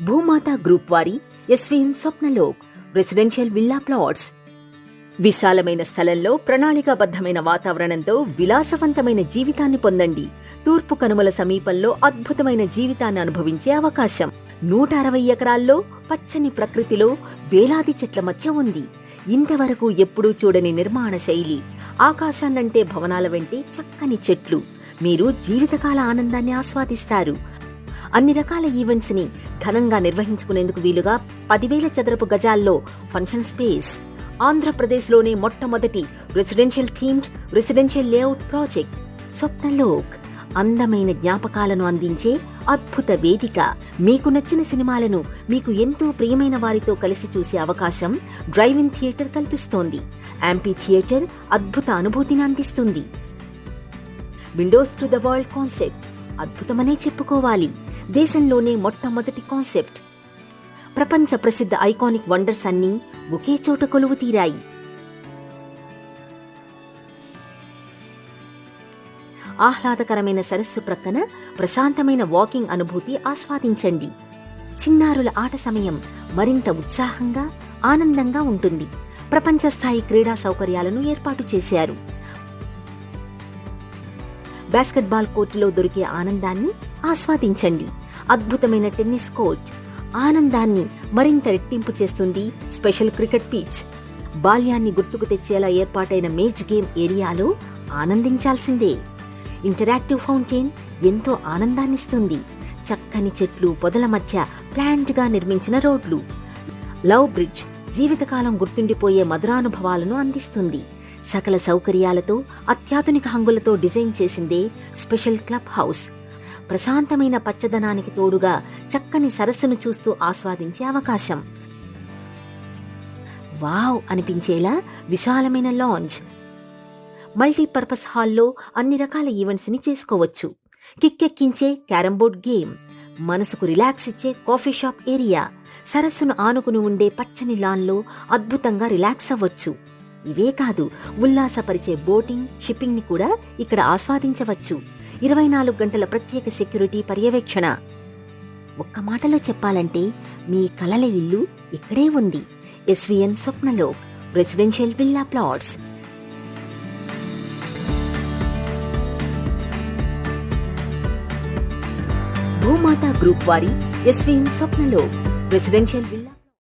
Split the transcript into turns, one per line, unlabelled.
భూమాత గ్రూప్ వారి SVN Swapnalok residential villa plots. విశాలమైన స్థలంలో ప్రణాళికాబద్ధమైన వాతావరణంతో విలాసవంతమైన జీవితాన్ని పొందండి. తూర్పు కనుమల సమీపంలో అద్భుతమైన జీవితాన్ని అనుభవించే అవకాశం. 160 ఎకరాల్లో పచ్చని ప్రకృతిలో వేలాది చెట్ల మధ్య ఉంది. ఇంతవరకు ఎప్పుడూ చూడని నిర్మాణ శైలి. ఆకాశాన్నంటే భవనాల వెంటే చక్కని చెట్లు. మీరు జీవితకాల ఆనందాన్ని ఆస్వాదిస్తారు. అన్ని రకాల ఈవెంట్స్ ని ఘనంగా నిర్వహించుకునేందుకు వీలుగా 10,000 చదరపు గజాల్లో ఫంక్షన్ స్పేస్. ఆంధ్రప్రదేశ్లోనే మొట్టమొదటి residential themed residential layout project Swapnalok. అందమైన జ్ఞాపకాలను అందించే అద్భుత వేదిక. మీకు నచ్చిన సినిమాలను మీకు ఎంతో ప్రియమైన వారితో కలిసి చూసే అవకాశం డ్రైవ్-ఇన్ థియేటర్ కల్పిస్తోంది. యాంపీ థియేటర్ అద్భుత అనుభూతిని అందిస్తుంది. Windows to the world concept అద్భుతమనే చెప్పుకోవాలి. దేశంలోనే మొట్టమొదటి కాన్సెప్ట్. ప్రపంచ ప్రసిద్ధ ఐకానిక్ వండర్స్ అన్నీ ఒకే చోట కొలువు తీరాయి. ఆహ్లాదకరమైన సరస్సు ప్రక్కన ప్రశాంతమైన వాకింగ్ అనుభూతి ఆస్వాదించండి. చిన్నారుల ఆట సమయం మరింత ఉత్సాహంగా, ఆనందంగా ఉంటుంది. ప్రపంచ స్థాయి క్రీడా సౌకర్యాలను ఏర్పాటు చేశారు. బాస్కెట్బాల్ కోర్టులో దొరికే ఆనందాన్ని ఆస్వాదించండి. అద్భుతమైన టెన్నిస్ కోర్ట్ ఆనందాన్ని మరింత రెట్టింపు చేస్తుంది. Special cricket pitch. బాల్యాన్ని గుర్తుకు తెచ్చేలా ఏర్పాటైన మేజ్ గేమ్ ఏరియాలో ఆనందించాల్సిందే. ఇంటరాక్టివ్ ఫౌంటైన్ ఎంతో ఆనందాన్నిస్తుంది. చక్కని చెట్లు, పొదల మధ్య ప్లాంట్గా నిర్మించిన రోడ్లు. లవ్ బ్రిడ్జ్ జీవితకాలం గుర్తుండిపోయే మధురానుభవాలను అందిస్తుంది. సకల సౌకర్యాలతో అత్యాధునిక హంగులతో డిజైన్ చేసిందే స్పెషల్ క్లబ్ హౌస్. ప్రశాంతమైన పచ్చదనానికి తోడుగా చక్కని సరస్సును చూస్తూ ఆస్వాదించే అవకాశం. వావ్ అనిపించేలా విశాలమైన లాంజ్. మల్టీపర్పస్ హాల్లో అన్ని రకాల ఈవెంట్స్ ని చేసుకోవచ్చు. కిక్కెక్కించే క్యారంబోర్డ్ గేమ్, మనసుకు రిలాక్స్ ఇచ్చే కాఫీ షాప్ ఏరియా, సరస్సును ఆనుకుని ఉండే పచ్చని లాన్లో అద్భుతంగా రిలాక్స్ అవ్వచ్చు. ఇవే కాదు, ఉల్లాసపరిచే బోటింగ్, షిప్పింగ్ ని కూడా ఇక్కడ ఆస్వాదించవచ్చు. 24 గంటల ప్రత్యేక సెక్యూరిటీ పర్యవేక్షణ. ఒక్క మాటలో చెప్పాలంటే మీ కలల ఇల్లు ఇక్కడే ఉంది. SVN Swapnalok residential villa plots. భూమాత గ్రూప్ వారి ఎస్విఎన్ స్వప్నలోక్ రెసిడెన్షియల్ విల్లా